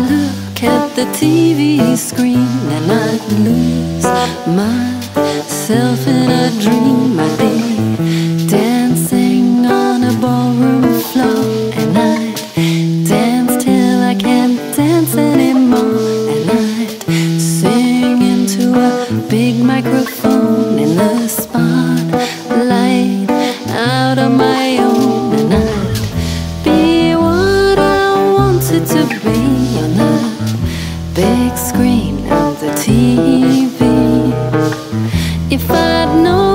look at the TV screen and I'd lose myself in a dream. I'd be dancing on a ballroom floor, and I'd dance till I can't dance anymore, and I'd sing into a big microphone in the spotlight out on my own, and I'd be what I wanted to be on the big screen of the TV. If I'd known